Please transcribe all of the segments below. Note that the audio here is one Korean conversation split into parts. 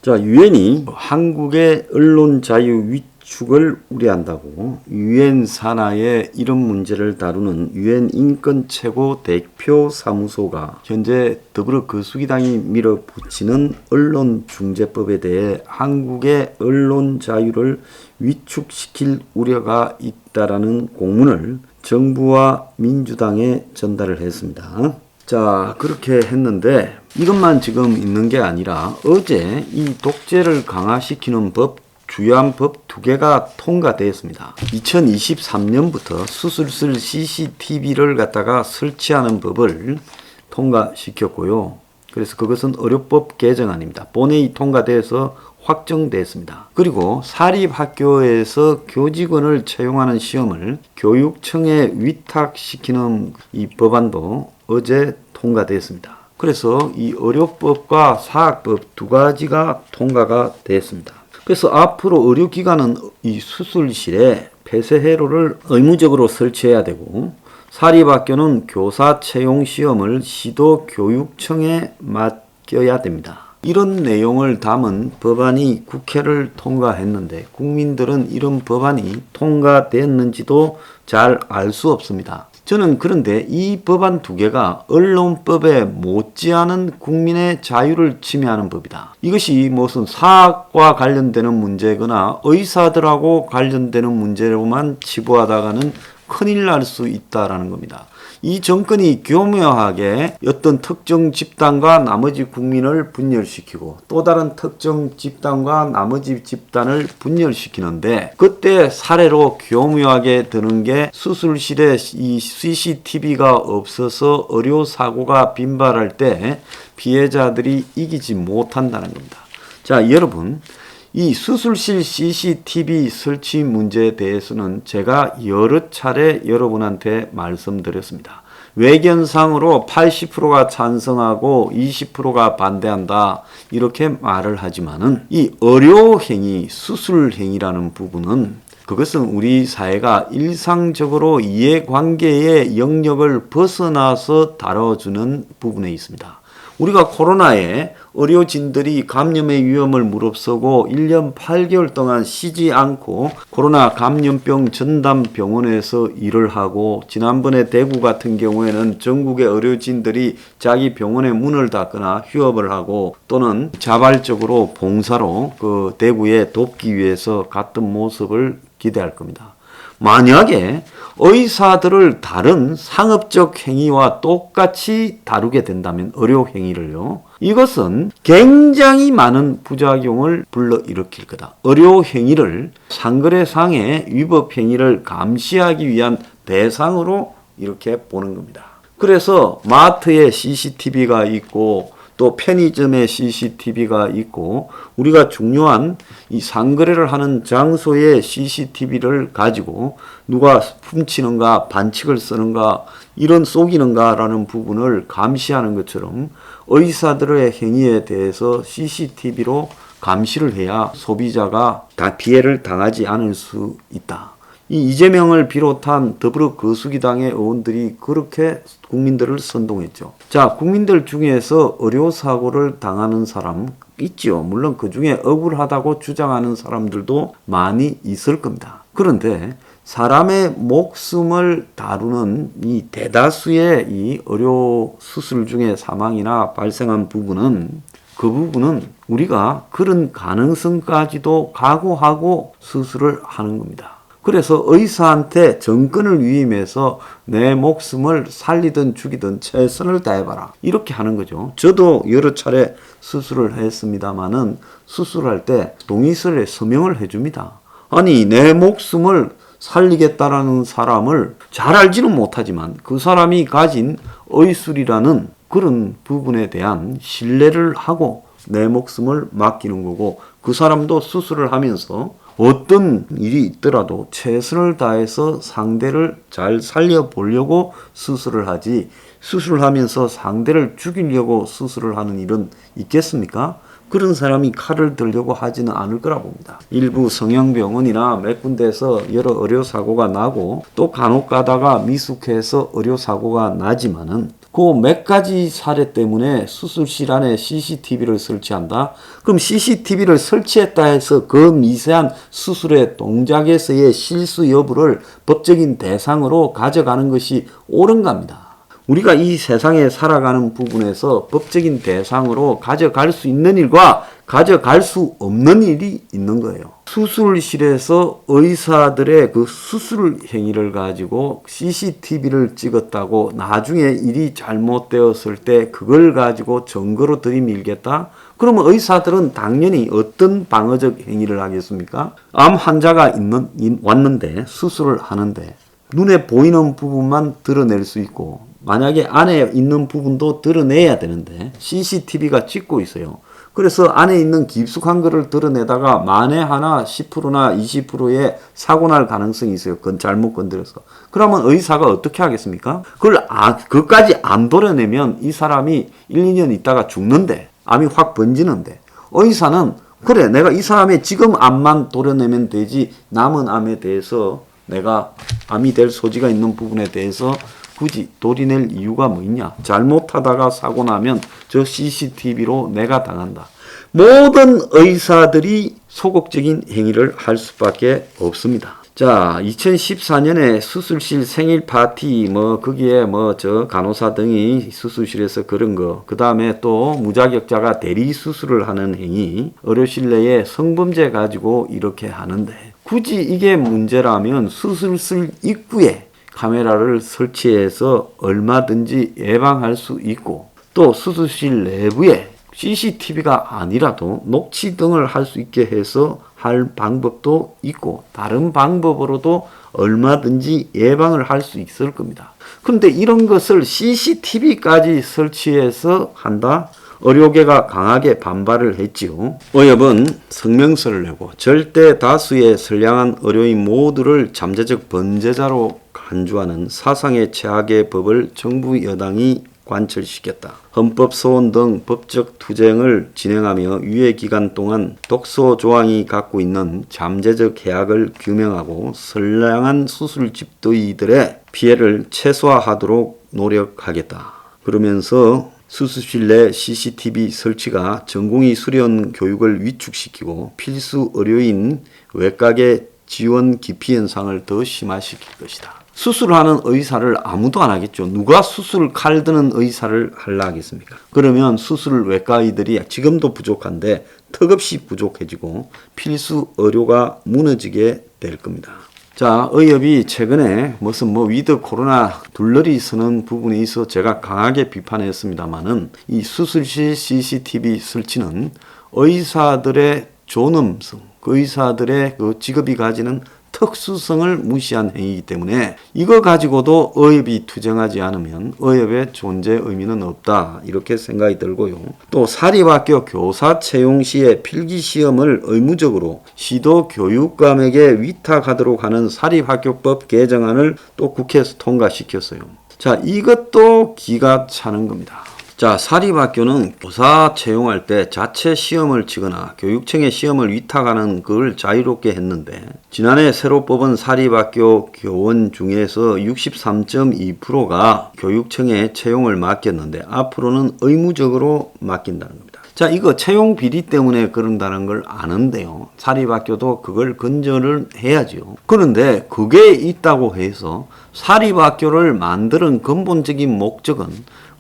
자, 유엔이 한국의 언론 자유 위축을 우려한다고 유엔 산하의 이런 문제를 다루는 유엔 인권 최고 대표 사무소가 현재 더불어 거수기당이 밀어붙이는 언론중재법에 대해 한국의 언론 자유를 위축시킬 우려가 있다라는 공문을 정부와 민주당에 전달을 했습니다. 자, 그렇게 했는데 이것만 지금 있는 게 아니라 어제 이 독재를 강화시키는 주요한 법 2개가 통과되었습니다. 2023년부터 수술실 CCTV를 갖다가 설치하는 법을 통과시켰고요. 그래서 그것은 의료법 개정안입니다. 본회의 통과돼서 확정됐습니다. 그리고 사립학교에서 교직원을 채용하는 시험을 교육청에 위탁시키는 이 법안도 어제 통과됐습니다. 그래서 이 의료법과 사학법 두 가지가 통과가 됐습니다. 그래서 앞으로 의료기관은 이 수술실에 폐쇄회로를 의무적으로 설치해야 되고, 사립학교는 교사 채용 시험을 시도교육청에 맡겨야 됩니다. 이런 내용을 담은 법안이 국회를 통과했는데 국민들은 이런 법안이 통과됐는지도 잘 알 수 없습니다. 저는 그런데 이 법안 2개가 언론법에 못지않은 국민의 자유를 침해하는 법이다. 이것이 무슨 사학과 관련되는 문제거나 의사들하고 관련되는 문제로만 치부하다가는 큰일 날 수 있다라는 겁니다. 이 정권이 교묘하게 어떤 특정 집단과 나머지 국민을 분열시키고 또 다른 특정 집단과 나머지 집단을 분열시키는데, 그때 사례로 교묘하게 드는 게 수술실에 이 CCTV가 없어서 의료사고가 빈발할 때 피해자들이 이기지 못한다는 겁니다. 자, 여러분, 이 수술실 CCTV 설치 문제에 대해서는 제가 여러 차례 여러분한테 말씀드렸습니다. 외견상으로 80%가 찬성하고 20%가 반대한다 이렇게 말을 하지만은 이 의료행위, 수술행위라는 부분은 그것은 우리 사회가 일상적으로 이해관계의 영역을 벗어나서 다뤄주는 부분에 있습니다. 우리가 코로나에 의료진들이 감염의 위험을 무릅쓰고 1년 8개월 동안 쉬지 않고 코로나 감염병 전담 병원에서 일을 하고, 지난번에 대구 같은 경우에는 전국의 의료진들이 자기 병원의 문을 닫거나 휴업을 하고 또는 자발적으로 봉사로 그 대구에 돕기 위해서 갔던 모습을 기대할 겁니다. 만약에 의사들을 다른 상업적 행위와 똑같이 다루게 된다면 의료 행위를요, 이것은 굉장히 많은 부작용을 불러일으킬 거다. 의료 행위를 상거래상의 위법 행위를 감시하기 위한 대상으로 이렇게 보는 겁니다. 그래서 마트에 CCTV가 있고 또 편의점에 CCTV가 있고, 우리가 중요한 이 상거래를 하는 장소에 CCTV를 가지고 누가 훔치는가 반칙을 쓰는가 이런 속이는가 라는 부분을 감시하는 것처럼 의사들의 행위에 대해서 CCTV로 감시를 해야 소비자가 다 피해를 당하지 않을 수 있다. 이 이재명을 비롯한 더불어 거수기당의 의원들이 그렇게 국민들을 선동했죠. 자, 국민들 중에서 의료사고를 당하는 사람 있죠. 물론 그 중에 억울하다고 주장하는 사람들도 많이 있을 겁니다. 그런데 사람의 목숨을 다루는 이 대다수의 이 의료 수술 중에 사망이나 발생한 부분은 그 부분은 우리가 그런 가능성까지도 각오하고 수술을 하는 겁니다. 그래서 의사한테 정권을 위임해서 내 목숨을 살리든 죽이든 최선을 다해봐라 이렇게 하는 거죠. 저도 여러 차례 수술을 했습니다마는 수술할 때 동의서에 서명을 해줍니다. 아니, 내 목숨을 살리겠다라는 사람을 잘 알지는 못하지만 그 사람이 가진 의술이라는 그런 부분에 대한 신뢰를 하고 내 목숨을 맡기는 거고, 그 사람도 수술을 하면서 어떤 일이 있더라도 최선을 다해서 상대를 잘 살려보려고 수술을 하지, 수술을 하면서 상대를 죽이려고 수술을 하는 일은 있겠습니까? 그런 사람이 칼을 들려고 하지는 않을 거라 봅니다. 일부 성형병원이나 몇 군데에서 여러 의료사고가 나고 또 간혹 가다가 미숙해서 의료사고가 나지만은 그 몇 가지 사례 때문에 수술실 안에 CCTV를 설치한다? 그럼 CCTV를 설치했다 해서 그 미세한 수술의 동작에서의 실수 여부를 법적인 대상으로 가져가는 것이 옳은갑니다. 우리가 이 세상에 살아가는 부분에서 법적인 대상으로 가져갈 수 있는 일과 가져갈 수 없는 일이 있는 거예요. 수술실에서 의사들의 그 수술 행위를 가지고 CCTV를 찍었다고 나중에 일이 잘못되었을 때 그걸 가지고 증거로 들이밀겠다? 그러면 의사들은 당연히 어떤 방어적 행위를 하겠습니까? 암 환자가 왔는데 수술을 하는데 눈에 보이는 부분만 드러낼 수 있고 만약에 안에 있는 부분도 드러내야 되는데 CCTV가 찍고 있어요. 그래서 안에 있는 깊숙한 거를 드러내다가 만에 하나 10%나 20%의 사고 날 가능성이 있어요. 그건 잘못 건드려서. 그러면 의사가 어떻게 하겠습니까? 그것까지 안 도려내면 이 사람이 1, 2년 있다가 죽는데, 암이 확 번지는데, 의사는 그래, 내가 이 사람의 지금 암만 도려내면 되지, 남은 암에 대해서 내가 암이 될 소지가 있는 부분에 대해서 굳이 도리낼 이유가 뭐 있냐? 잘못하다가 사고 나면 저 CCTV로 내가 당한다. 모든 의사들이 소극적인 행위를 할 수밖에 없습니다. 자, 2014년에 수술실 생일 파티, 거기에 간호사 등이 수술실에서 그런 거, 그 다음에 또 무자격자가 대리 수술을 하는 행위, 의료실 내에 성범죄 가지고 이렇게 하는데, 굳이 이게 문제라면 수술실 입구에 카메라를 설치해서 얼마든지 예방할 수 있고 또 수술실 내부에 CCTV가 아니라도 녹취 등을 할 수 있게 해서 할 방법도 있고 다른 방법으로도 얼마든지 예방을 할 수 있을 겁니다. 그런데 이런 것을 CCTV까지 설치해서 한다? 의료계가 강하게 반발을 했지요. 의협은 성명서를 내고 절대 다수의 선량한 의료인 모두를 잠재적 범죄자로 간주하는 사상의 최악의 법을 정부 여당이 관철시켰다. 헌법소원 등 법적 투쟁을 진행하며 유예 기간 동안 독소 조항이 갖고 있는 잠재적 해악을 규명하고 선량한 수술 집도이들의 피해를 최소화하도록 노력하겠다. 그러면서 수술실 내 CCTV 설치가 전공의 수련 교육을 위축시키고 필수 의료인 외곽의 지원 기피 현상을 더 심화시킬 것이다. 수술하는 의사를 아무도 안 하겠죠. 누가 수술 칼 드는 의사를 하려 하겠습니까? 그러면 수술 외과의들이 지금도 부족한데 턱없이 부족해지고 필수 의료가 무너지게 될 겁니다. 자, 의협이 최근에 무슨 위드 코로나 둘러리 서는 부분에 있어 제가 강하게 비판했습니다만은 이 수술실 CCTV 설치는 의사들의 존엄성, 그 의사들의 그 직업이 가지는 특수성을 무시한 행위이기 때문에 이거 가지고도 의협이 투쟁하지 않으면 의협의 존재 의미는 없다 이렇게 생각이 들고요. 또 사립학교 교사 채용 시에 필기시험을 의무적으로 시도교육감에게 위탁하도록 하는 사립학교법 개정안을 또 국회에서 통과시켰어요. 자, 이것도 기가 차는 겁니다. 자, 사립학교는 교사 채용할 때 자체 시험을 치거나 교육청에 시험을 위탁하는 걸 자유롭게 했는데 지난해 새로 뽑은 사립학교 교원 중에서 63.2%가 교육청에 채용을 맡겼는데 앞으로는 의무적으로 맡긴다는 겁니다. 자, 이거 채용 비리 때문에 그런다는 걸 아는데요. 사립학교도 그걸 근절을 해야죠. 그런데 그게 있다고 해서 사립학교를 만드는 근본적인 목적은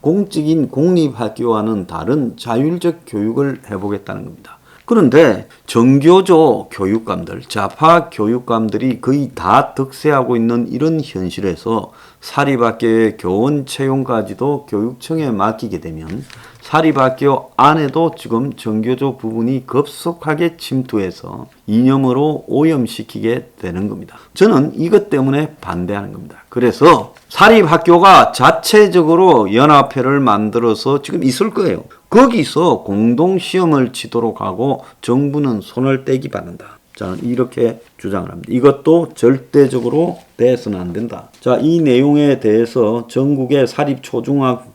공적인 공립학교와는 다른 자율적 교육을 해보겠다는 겁니다. 그런데 정교조 교육감들, 좌파 교육감들이 거의 다 득세하고 있는 이런 현실에서 사립학교의 교원 채용까지도 교육청에 맡기게 되면 사립학교 안에도 지금 정교조 부분이 급속하게 침투해서 이념으로 오염시키게 되는 겁니다. 저는 이것 때문에 반대하는 겁니다. 그래서 사립학교가 자체적으로 연합회를 만들어서 지금 있을 거예요. 거기서 공동시험을 치도록 하고 정부는 손을 떼기 바란다. 저는 이렇게 주장을 합니다. 이것도 절대적으로 돼서는 안 된다. 자, 이 내용에 대해서 전국의 사립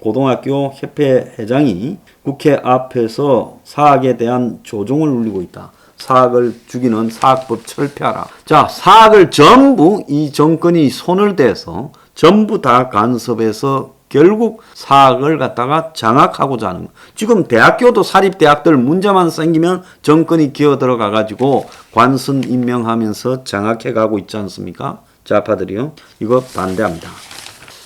고등학교 협회 회장이 국회 앞에서 사학에 대한 조종을 울리고 있다. 사학을 죽이는 사학법 철폐하라. 자, 사학을 전부 이 정권이 손을 대서 전부 다 간섭해서 결국 사학을 갖다가 장악하고자 하는. 지금 대학교도 사립대학들 문제만 생기면 정권이 기어들어가 가지고 관선 임명하면서 장악해 가고 있지 않습니까? 좌파들이요. 이거 반대합니다.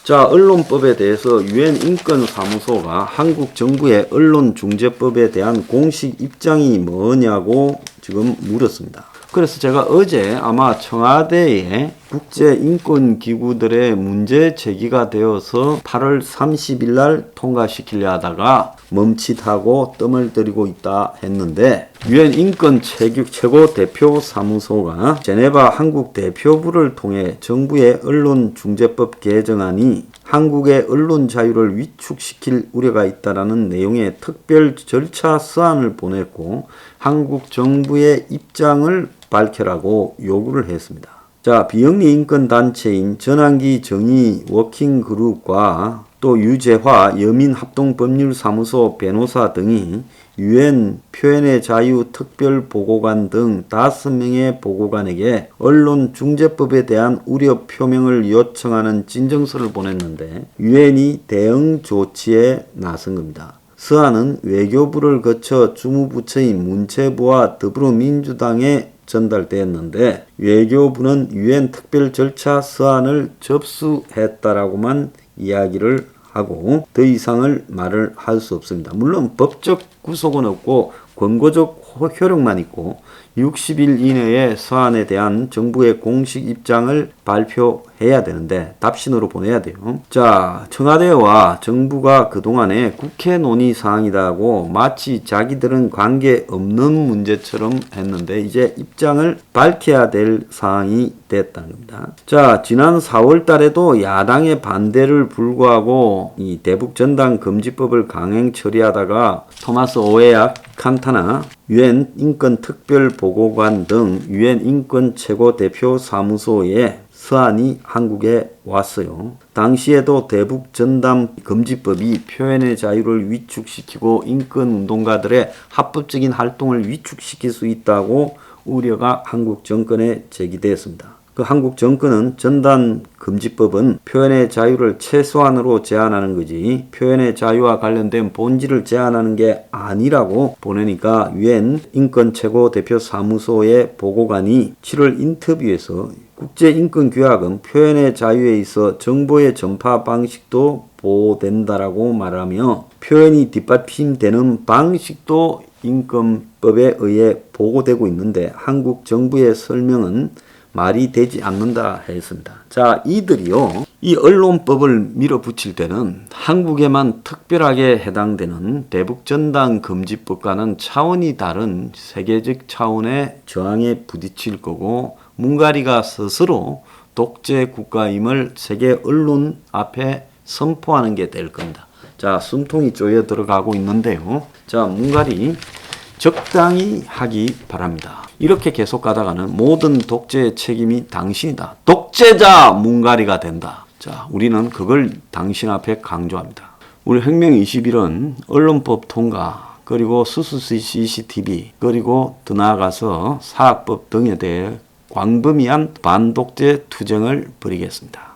자, 언론법에 대해서 유엔 인권사무소가 한국 정부의 언론중재법에 대한 공식 입장이 뭐냐고 지금 물었습니다. 그래서 제가 어제 아마 청와대에 국제인권기구들의 문제 제기가 되어서 8월 30일 날 통과시키려 하다가 멈칫하고 뜸을 들이고 있다 했는데 유엔 인권 최고 대표 사무소가 제네바 한국 대표부를 통해 정부의 언론중재법 개정안이 한국의 언론 자유를 위축시킬 우려가 있다라는 내용의 특별 절차 서한을 보냈고 한국 정부의 입장을 밝혀라고 요구를 했습니다. 자, 비영리 인권단체인 전환기 정의 워킹그룹과 또 유재화 여민합동법률사무소 변호사 등이 유엔 표현의 자유 특별보고관 등 5명의 보고관에게 언론중재법에 대한 우려 표명을 요청하는 진정서를 보냈는데 유엔이 대응 조치에 나선 겁니다. 서한은 외교부를 거쳐 주무부처인 문체부와 더불어민주당에 전달되었는데 외교부는 유엔 특별 절차 서한을 접수했다라고만 이야기를 하고 더 이상을 말을 할 수 없습니다. 물론 법적 구속은 없고 권고적 효력만 있고 60일 이내에 서한에 대한 정부의 공식 입장을 발표해야 되는데 답신으로 보내야 돼요. 자, 청와대와 정부가 그동안에 국회 논의 사항이다고 마치 자기들은 관계없는 문제처럼 했는데 이제 입장을 밝혀야 될 사항이 됐다는 겁니다. 자, 지난 4월 달에도 야당의 반대를 불구하고 이 대북 전단 금지법을 강행 처리하다가 토마스 오에악 칸타나 유엔 인권 특별 보고관 등 유엔 인권 최고 대표 사무소에 서한이 한국에 왔어요. 당시에도 대북 전단 금지법이 표현의 자유를 위축시키고 인권 운동가들의 합법적인 활동을 위축시킬 수 있다고 우려가 한국 정권에 제기되었습니다. 그 한국 정권은 전단 금지법은 표현의 자유를 최소한으로 제한하는 거지 표현의 자유와 관련된 본질을 제한하는 게 아니라고 보내니까 유엔 인권 최고 대표 사무소의 보고관이 7월 인터뷰에서 국제인권규약은 표현의 자유에 있어 정보의 전파 방식도 보호된다라고 말하며 표현이 뒷받침되는 방식도 인권법에 의해 보호되고 있는데 한국 정부의 설명은 말이 되지 않는다 했습니다. 자, 이들이요. 이 언론법을 밀어붙일 때는 한국에만 특별하게 해당되는 대북전단 금지법과는 차원이 다른 세계적 차원의 저항에 부딪힐 거고 뭉가리가 스스로 독재 국가임을 세계 언론 앞에 선포하는 게 될 겁니다. 자, 숨통이 쪼여 들어가고 있는데요. 자, 뭉가리 적당히 하기 바랍니다. 이렇게 계속 가다가는 모든 독재의 책임이 당신이다. 독재자 뭉가리가 된다. 자, 우리는 그걸 당신 앞에 강조합니다. 우리 혁명 21은 언론법 통과, 그리고 수수 CCTV, 그리고 더 나아가서 사학법 등에 대해 광범위한 반독재 투쟁을 벌이겠습니다.